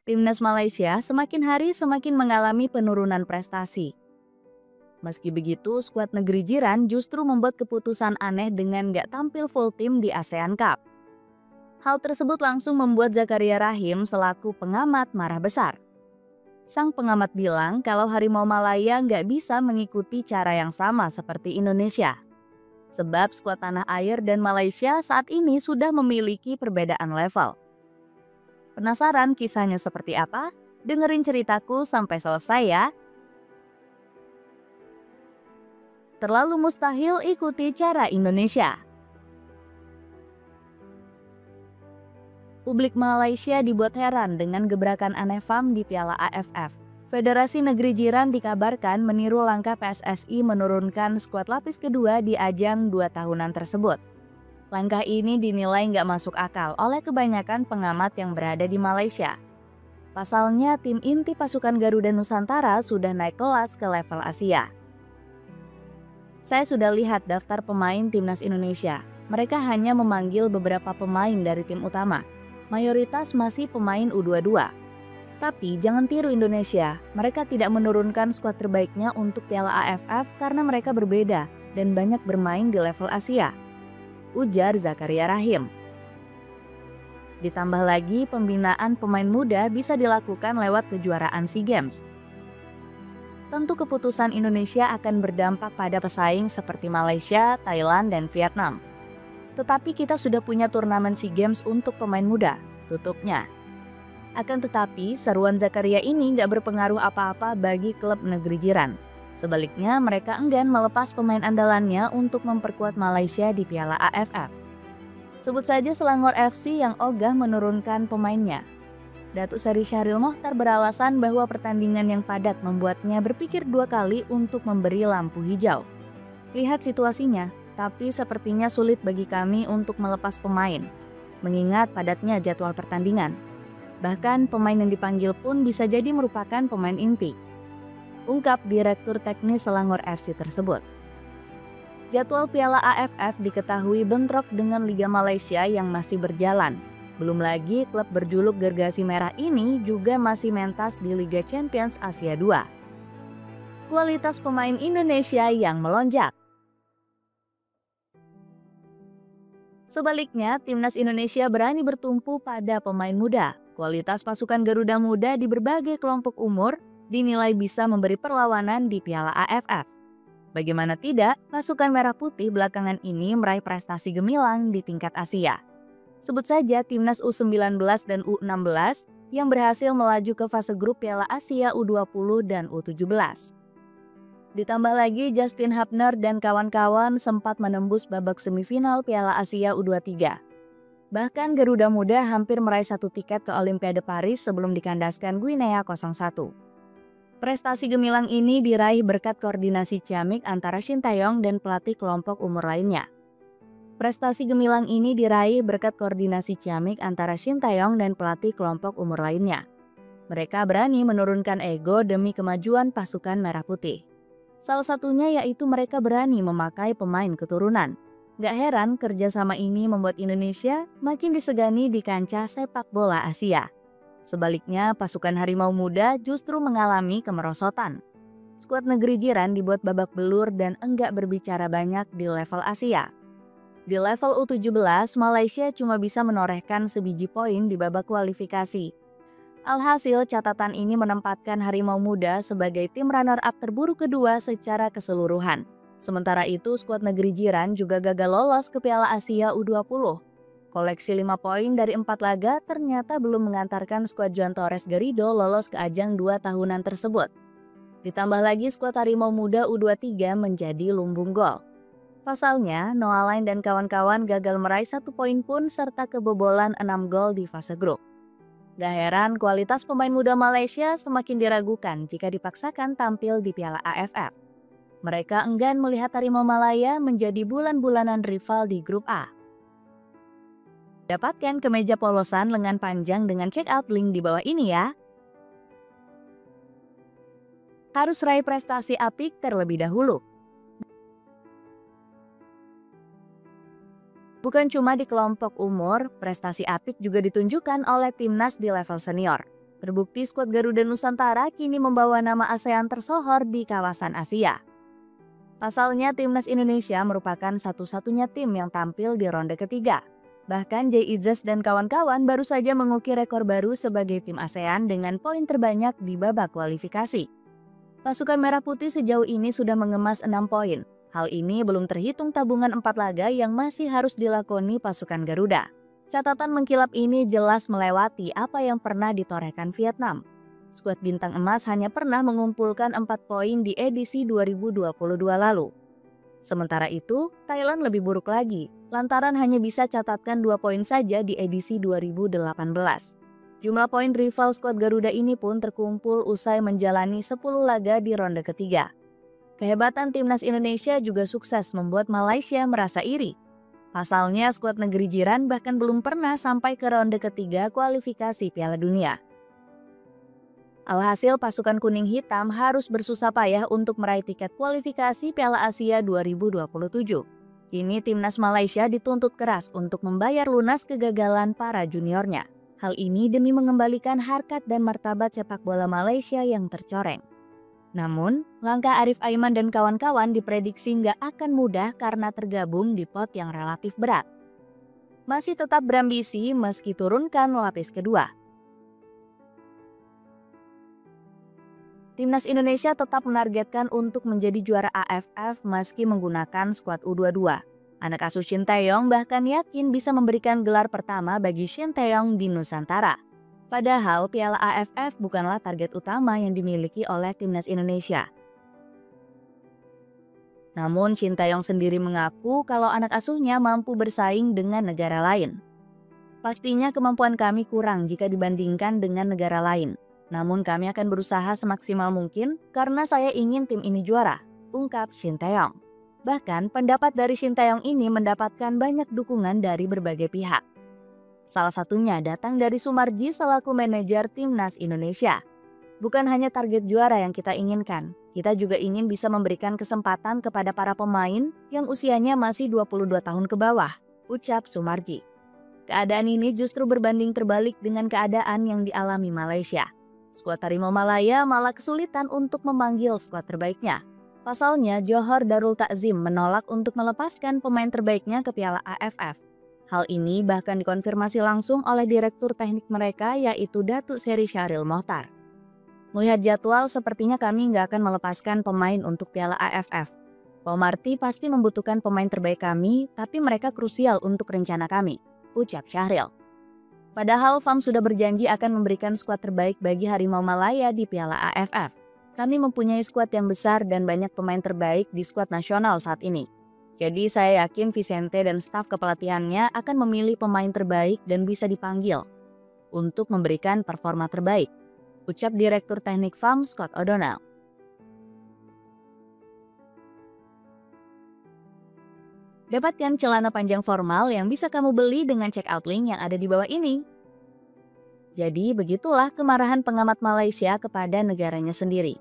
Timnas Malaysia semakin hari semakin mengalami penurunan prestasi. Meski begitu, skuad negeri jiran justru membuat keputusan aneh dengan gak tampil full tim di ASEAN Cup. Hal tersebut langsung membuat Zakaria Rahim selaku pengamat marah besar. Sang pengamat bilang kalau Harimau Malaya nggak bisa mengikuti cara yang sama seperti Indonesia. Sebab skuad tanah air dan Malaysia saat ini sudah memiliki perbedaan level. Penasaran kisahnya seperti apa? Dengerin ceritaku sampai selesai ya. Terlalu mustahil ikuti cara Indonesia. Publik Malaysia dibuat heran dengan gebrakan aneh FAM di Piala AFF. Federasi Negeri Jiran dikabarkan meniru langkah PSSI menurunkan skuad lapis kedua di ajang 2 tahunan tersebut. Langkah ini dinilai nggak masuk akal oleh kebanyakan pengamat yang berada di Malaysia. Pasalnya, tim inti pasukan Garuda Nusantara sudah naik kelas ke level Asia. Saya sudah lihat daftar pemain timnas Indonesia. Mereka hanya memanggil beberapa pemain dari tim utama. Mayoritas masih pemain U22. Tapi jangan tiru Indonesia, mereka tidak menurunkan skuad terbaiknya untuk Piala AFF karena mereka berbeda dan banyak bermain di level Asia, ujar Zakaria Rahim. Ditambah lagi pembinaan pemain muda bisa dilakukan lewat kejuaraan SEA Games. Tentu keputusan Indonesia akan berdampak pada pesaing seperti Malaysia, Thailand, dan Vietnam. Tetapi kita sudah punya turnamen SEA Games untuk pemain muda, tutupnya. Akan tetapi, seruan Zakaria ini nggak berpengaruh apa-apa bagi klub negeri jiran. Sebaliknya, mereka enggan melepas pemain andalannya untuk memperkuat Malaysia di Piala AFF. Sebut saja Selangor FC yang ogah menurunkan pemainnya. Datuk Seri Syahril Mokhtar beralasan bahwa pertandingan yang padat membuatnya berpikir 2 kali untuk memberi lampu hijau. Lihat situasinya, tapi sepertinya sulit bagi kami untuk melepas pemain, mengingat padatnya jadwal pertandingan. Bahkan pemain yang dipanggil pun bisa jadi merupakan pemain inti, ungkap Direktur Teknis Selangor FC tersebut. Jadwal Piala AFF diketahui bentrok dengan Liga Malaysia yang masih berjalan. Belum lagi klub berjuluk Gergasi Merah ini juga masih mentas di Liga Champions Asia 2. Kualitas pemain Indonesia yang melonjak. Sebaliknya, timnas Indonesia berani bertumpu pada pemain muda. Kualitas pasukan Garuda Muda di berbagai kelompok umur dinilai bisa memberi perlawanan di Piala AFF. Bagaimana tidak, pasukan Merah Putih belakangan ini meraih prestasi gemilang di tingkat Asia. Sebut saja timnas U19 dan U16 yang berhasil melaju ke fase grup Piala Asia U20 dan U17. Ditambah lagi Justin Hubner dan kawan-kawan sempat menembus babak semifinal Piala Asia U23. Bahkan Garuda Muda hampir meraih 1 tiket ke Olimpiade Paris sebelum dikandaskan Guinea 0-1. Prestasi gemilang ini diraih berkat koordinasi ciamik antara Shin Taeyong dan pelatih kelompok umur lainnya. Prestasi gemilang ini diraih berkat koordinasi ciamik antara Shin Taeyong dan pelatih kelompok umur lainnya. Mereka berani menurunkan ego demi kemajuan pasukan Merah Putih. Salah satunya yaitu mereka berani memakai pemain keturunan. Gak heran kerjasama ini membuat Indonesia makin disegani di kancah sepak bola Asia. Sebaliknya, pasukan Harimau Muda justru mengalami kemerosotan. Skuad negeri jiran dibuat babak belur dan enggak berbicara banyak di level Asia. Di level U17, Malaysia cuma bisa menorehkan sebiji poin di babak kualifikasi. Alhasil, catatan ini menempatkan Harimau Muda sebagai tim runner-up terburuk kedua secara keseluruhan. Sementara itu, skuad negeri jiran juga gagal lolos ke Piala Asia U20. Koleksi 5 poin dari 4 laga ternyata belum mengantarkan skuad Juan Torres Garrido lolos ke ajang 2 tahunan tersebut. Ditambah lagi skuad Harimau Muda U23 menjadi lumbung gol. Pasalnya, Noah Line dan kawan-kawan gagal meraih 1 poin pun serta kebobolan 6 gol di fase grup. Gak heran kualitas pemain muda Malaysia semakin diragukan jika dipaksakan tampil di Piala AFF. Mereka enggan melihat Harimau Malaya menjadi bulan-bulanan rival di grup A. Dapatkan kemeja polosan lengan panjang dengan check out link di bawah ini ya. Harus raih prestasi apik terlebih dahulu. Bukan cuma di kelompok umur, prestasi apik juga ditunjukkan oleh timnas di level senior. Terbukti skuad Garuda Nusantara kini membawa nama ASEAN tersohor di kawasan Asia. Pasalnya, timnas Indonesia merupakan satu-satunya tim yang tampil di ronde ketiga. Bahkan Jay Idzas dan kawan-kawan baru saja mengukir rekor baru sebagai tim ASEAN dengan poin terbanyak di babak kualifikasi. Pasukan Merah Putih sejauh ini sudah mengemas 6 poin. Hal ini belum terhitung tabungan 4 laga yang masih harus dilakoni pasukan Garuda. Catatan mengkilap ini jelas melewati apa yang pernah ditorehkan Vietnam. Skuad Bintang Emas hanya pernah mengumpulkan 4 poin di edisi 2022 lalu. Sementara itu, Thailand lebih buruk lagi, lantaran hanya bisa catatkan 2 poin saja di edisi 2018. Jumlah poin rival skuad Garuda ini pun terkumpul usai menjalani 10 laga di ronde ketiga. Kehebatan timnas Indonesia juga sukses membuat Malaysia merasa iri. Pasalnya, skuad negeri jiran bahkan belum pernah sampai ke ronde ketiga kualifikasi Piala Dunia. Alhasil, pasukan kuning hitam harus bersusah payah untuk meraih tiket kualifikasi Piala Asia 2027. Kini timnas Malaysia dituntut keras untuk membayar lunas kegagalan para juniornya. Hal ini demi mengembalikan harkat dan martabat sepak bola Malaysia yang tercoreng. Namun, langkah Arif Aiman dan kawan-kawan diprediksi nggak akan mudah karena tergabung di pot yang relatif berat. Masih tetap berambisi meski turunkan lapis kedua. Timnas Indonesia tetap menargetkan untuk menjadi juara AFF meski menggunakan skuad U22. Anak asuh Shin Tae-yong bahkan yakin bisa memberikan gelar pertama bagi Shin Tae-yong di Nusantara. Padahal Piala AFF bukanlah target utama yang dimiliki oleh timnas Indonesia. Namun Shin Tae-yong sendiri mengaku kalau anak asuhnya mampu bersaing dengan negara lain. Pastinya kemampuan kami kurang jika dibandingkan dengan negara lain. Namun kami akan berusaha semaksimal mungkin karena saya ingin tim ini juara, ungkap Shin Tae-yong. Bahkan pendapat dari Shin Tae-yong ini mendapatkan banyak dukungan dari berbagai pihak. Salah satunya datang dari Sumarji selaku manajer timnas Indonesia. Bukan hanya target juara yang kita inginkan, kita juga ingin bisa memberikan kesempatan kepada para pemain yang usianya masih 22 tahun ke bawah, ucap Sumarji. Keadaan ini justru berbanding terbalik dengan keadaan yang dialami Malaysia. Skuad Harimau Malaya malah kesulitan untuk memanggil skuad terbaiknya. Pasalnya, Johor Darul Takzim menolak untuk melepaskan pemain terbaiknya ke Piala AFF. Hal ini bahkan dikonfirmasi langsung oleh direktur teknik mereka yaitu Datuk Seri Syahril Mokhtar. Melihat jadwal, sepertinya kami nggak akan melepaskan pemain untuk Piala AFF. Pomarti pasti membutuhkan pemain terbaik kami, tapi mereka krusial untuk rencana kami, ucap Syahril. Padahal FAM sudah berjanji akan memberikan skuad terbaik bagi Harimau Malaya di Piala AFF. Kami mempunyai skuad yang besar dan banyak pemain terbaik di skuad nasional saat ini. Jadi saya yakin Vicente dan staf kepelatihannya akan memilih pemain terbaik dan bisa dipanggil untuk memberikan performa terbaik, ucap Direktur Teknik FAM Scott O'Donnell. Dapatkan celana panjang formal yang bisa kamu beli dengan check out link yang ada di bawah ini. Jadi begitulah kemarahan pengamat Malaysia kepada negaranya sendiri.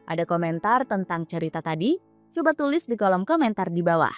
Ada komentar tentang cerita tadi? Coba tulis di kolom komentar di bawah.